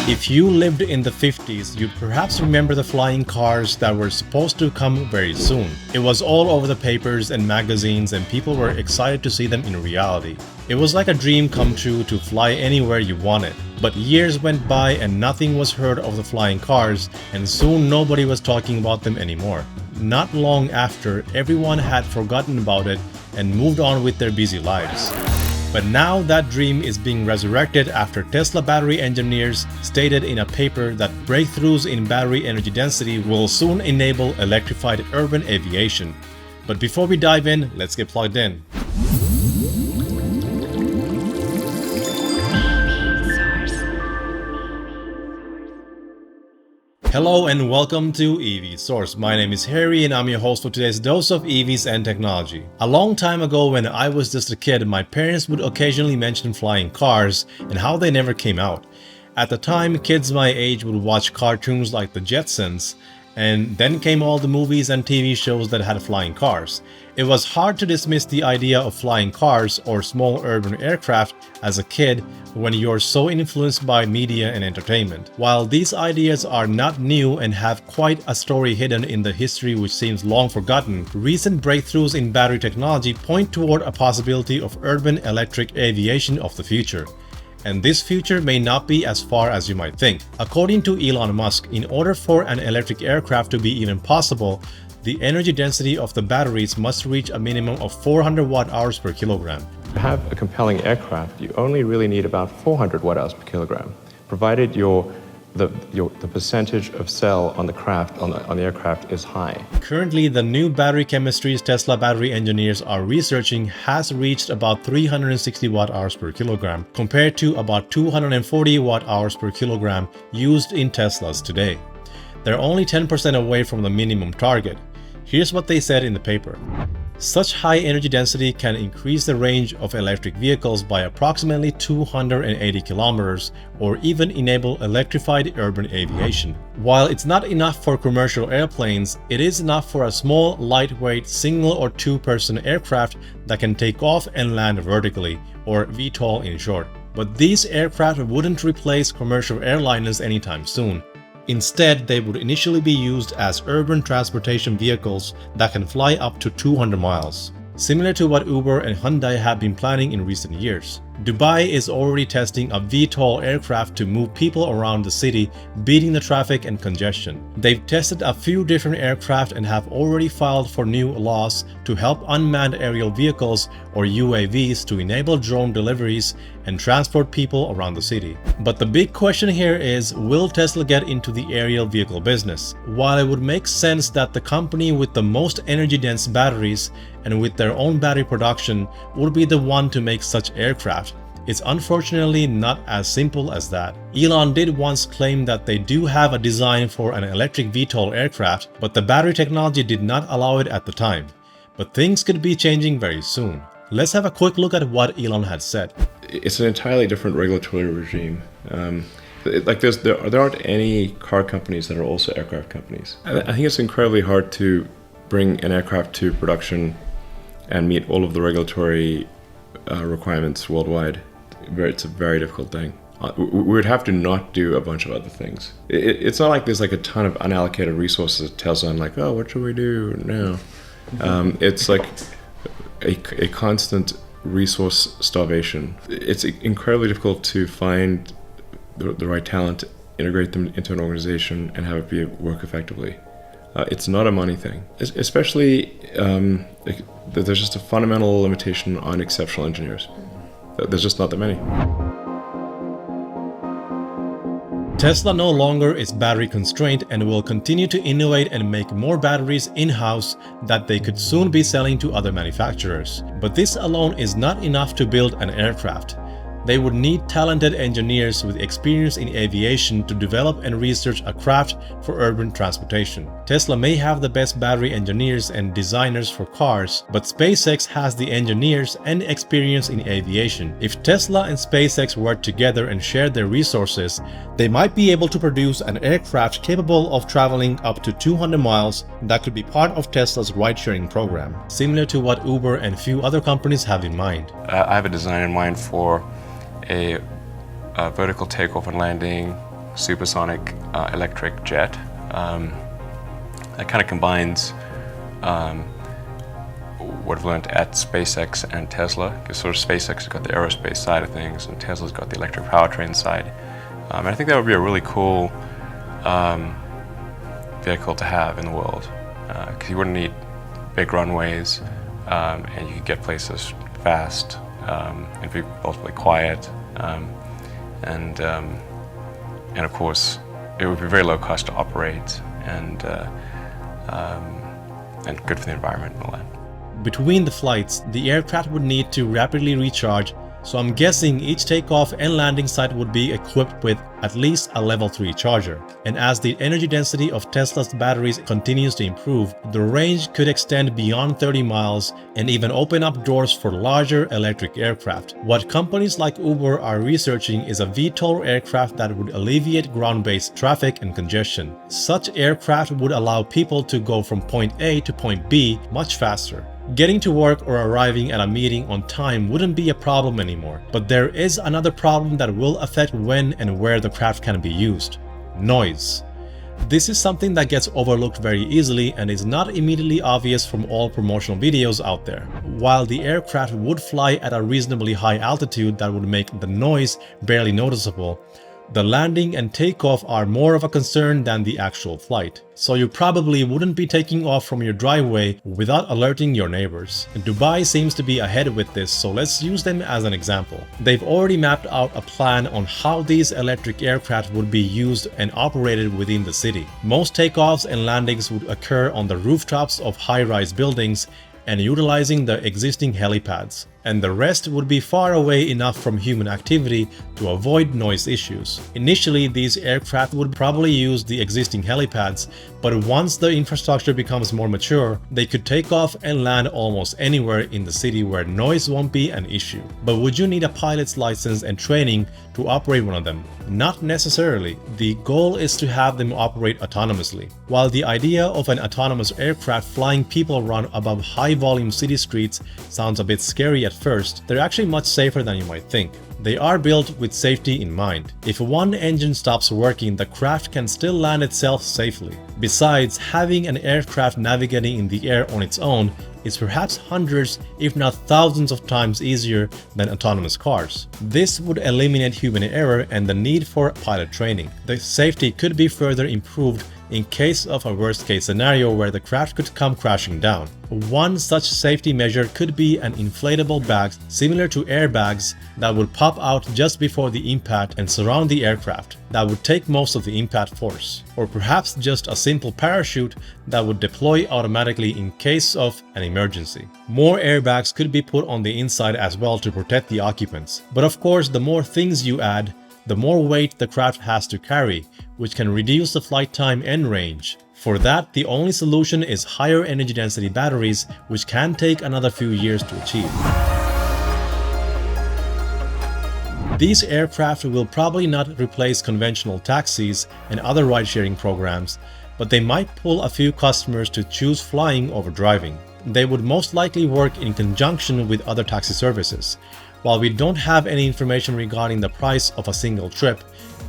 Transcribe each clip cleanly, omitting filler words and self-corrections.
If you lived in the 50s, you'd perhaps remember the flying cars that were supposed to come very soon. It was all over the papers and magazines, and people were excited to see them in reality. It was like a dream come true to fly anywhere you wanted. But years went by and nothing was heard of the flying cars, and soon nobody was talking about them anymore. Not long after, everyone had forgotten about it and moved on with their busy lives. But now that dream is being resurrected after Tesla battery engineers stated in a paper that breakthroughs in battery energy density will soon enable electrified urban aviation. But before we dive in, let's get plugged in. Hello and welcome to EV Source. My name is Harry and I'm your host for today's dose of EVs and technology. A long time ago when I was just a kid, my parents would occasionally mention flying cars and how they never came out. At the time, kids my age would watch cartoons like the Jetsons, and then came all the movies and TV shows that had flying cars. It was hard to dismiss the idea of flying cars or small urban aircraft as a kid when you're so influenced by media and entertainment. While these ideas are not new and have quite a story hidden in the history which seems long forgotten, recent breakthroughs in battery technology point toward a possibility of urban electric aviation of the future. And this future may not be as far as you might think. According to Elon Musk, in order for an electric aircraft to be even possible, the energy density of the batteries must reach a minimum of 400 watt-hours per kilogram. To have a compelling aircraft, you only really need about 400 watt-hours per kilogram, provided the percentage of cell on the aircraft is high. Currently, the new battery chemistries Tesla battery engineers are researching has reached about 360 watt-hours per kilogram, compared to about 240 watt-hours per kilogram used in Teslas today. They're only 10% away from the minimum target. Here's what they said in the paper. Such high energy density can increase the range of electric vehicles by approximately 280 kilometers or even enable electrified urban aviation. While it's not enough for commercial airplanes, it is enough for a small, lightweight, single or two-person aircraft that can take off and land vertically, or VTOL in short. But these aircraft wouldn't replace commercial airliners anytime soon. Instead, they would initially be used as urban transportation vehicles that can fly up to 200 miles, similar to what Uber and Hyundai have been planning in recent years. Dubai is already testing a VTOL aircraft to move people around the city, beating the traffic and congestion. They've tested a few different aircraft and have already filed for new laws to help unmanned aerial vehicles or UAVs to enable drone deliveries and transport people around the city. But the big question here is, will Tesla get into the aerial vehicle business? While it would make sense that the company with the most energy-dense batteries and with their own battery production would be the one to make such aircraft, it's unfortunately not as simple as that. Elon did once claim that they do have a design for an electric VTOL aircraft, but the battery technology did not allow it at the time. But things could be changing very soon. Let's have a quick look at what Elon had said. It's an entirely different regulatory regime. There aren't any car companies that are also aircraft companies. I think it's incredibly hard to bring an aircraft to production and meet all of the regulatory requirements worldwide. It's a very difficult thing. We would have to not do a bunch of other things. It's not like there's like a ton of unallocated resources at Tesla and like, oh, what should we do now? It's like a constant resource starvation. It's incredibly difficult to find the right talent, integrate them into an organization, and have it work effectively. It's not a money thing, especially there's just a fundamental limitation on exceptional engineers. There's just not that many. Tesla no longer is battery constrained and will continue to innovate and make more batteries in-house that they could soon be selling to other manufacturers. But this alone is not enough to build an aircraft. They would need talented engineers with experience in aviation to develop and research a craft for urban transportation. Tesla may have the best battery engineers and designers for cars, but SpaceX has the engineers and experience in aviation. If Tesla and SpaceX work together and share their resources, they might be able to produce an aircraft capable of traveling up to 200 miles that could be part of Tesla's ride-sharing program, similar to what Uber and few other companies have in mind. I have a design in mind for a vertical takeoff and landing supersonic electric jet that kind of combines what I've learned at SpaceX and Tesla, because sort of SpaceX has got the aerospace side of things and Tesla's got the electric powertrain side. And I think that would be a really cool vehicle to have in the world, because you wouldn't need big runways, and you could get places fast and be relatively quiet, and of course it would be very low cost to operate and good for the environment and all that. Between the flights, the aircraft would need to rapidly recharge, so I'm guessing each takeoff and landing site would be equipped with at least a level 3 charger. And as the energy density of Tesla's batteries continues to improve, the range could extend beyond 30 miles and even open up doors for larger electric aircraft. What companies like Uber are researching is a VTOL aircraft that would alleviate ground-based traffic and congestion. Such aircraft would allow people to go from point A to point B much faster. Getting to work or arriving at a meeting on time wouldn't be a problem anymore, but there is another problem that will affect when and where the craft can be used: noise. This is something that gets overlooked very easily and is not immediately obvious from all promotional videos out there. While the aircraft would fly at a reasonably high altitude that would make the noise barely noticeable, the landing and takeoff are more of a concern than the actual flight. So you probably wouldn't be taking off from your driveway without alerting your neighbors. Dubai seems to be ahead with this, so let's use them as an example. They've already mapped out a plan on how these electric aircraft would be used and operated within the city. Most takeoffs and landings would occur on the rooftops of high-rise buildings and utilizing the existing helipads, and the rest would be far away enough from human activity to avoid noise issues. Initially, these aircraft would probably use the existing helipads, but once the infrastructure becomes more mature, they could take off and land almost anywhere in the city where noise won't be an issue. But would you need a pilot's license and training to operate one of them? Not necessarily. The goal is to have them operate autonomously. While the idea of an autonomous aircraft flying people around above high-volume city streets sounds a bit scary at first, they're actually much safer than you might think. They are built with safety in mind. If one engine stops working, the craft can still land itself safely. Besides, having an aircraft navigating in the air on its own is perhaps hundreds, if not thousands of times easier than autonomous cars. This would eliminate human error and the need for pilot training. The safety could be further improved in case of a worst-case scenario where the craft could come crashing down. One such safety measure could be an inflatable bag similar to airbags that would pop out just before the impact and surround the aircraft. That would take most of the impact force. Or perhaps just a simple parachute that would deploy automatically in case of an emergency. More airbags could be put on the inside as well to protect the occupants. But of course, the more things you add, the more weight the craft has to carry, which can reduce the flight time and range. For that, the only solution is higher energy density batteries, which can take another few years to achieve. These aircraft will probably not replace conventional taxis and other ride-sharing programs, but they might pull a few customers to choose flying over driving. They would most likely work in conjunction with other taxi services. While we don't have any information regarding the price of a single trip,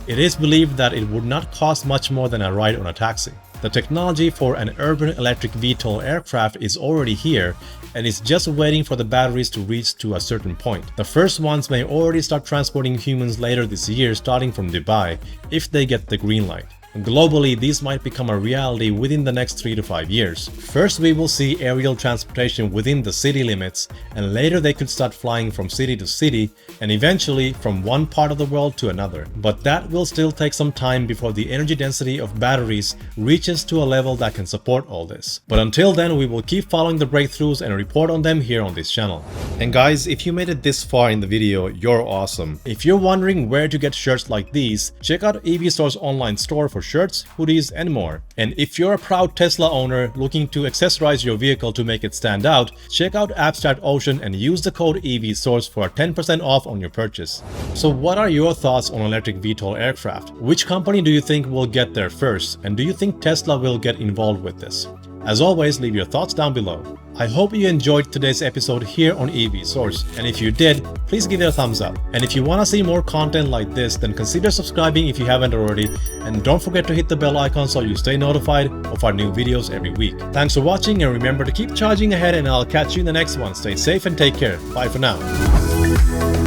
it is believed that it would not cost much more than a ride on a taxi. The technology for an urban electric VTOL aircraft is already here and is just waiting for the batteries to reach to a certain point. The first ones may already start transporting humans later this year, starting from Dubai, if they get the green light. Globally, these might become a reality within the next 3 to 5 years. First, we will see aerial transportation within the city limits, and later they could start flying from city to city, and eventually from one part of the world to another. But that will still take some time before the energy density of batteries reaches to a level that can support all this. But until then, we will keep following the breakthroughs and report on them here on this channel. And guys, if you made it this far in the video, you're awesome. If you're wondering where to get shirts like these, check out EV Store's online store for shirts, hoodies, and more. And if you're a proud Tesla owner looking to accessorize your vehicle to make it stand out, check out Abstract Ocean and use the code EVSource for 10% off on your purchase. So what are your thoughts on electric VTOL aircraft? Which company do you think will get there first? And do you think Tesla will get involved with this? As always, leave your thoughts down below. I hope you enjoyed today's episode here on EV Source, and if you did, please give it a thumbs up. And if you want to see more content like this, then consider subscribing if you haven't already, and don't forget to hit the bell icon so you stay notified of our new videos every week. Thanks for watching, and remember to keep charging ahead, and I'll catch you in the next one. Stay safe and take care. Bye for now.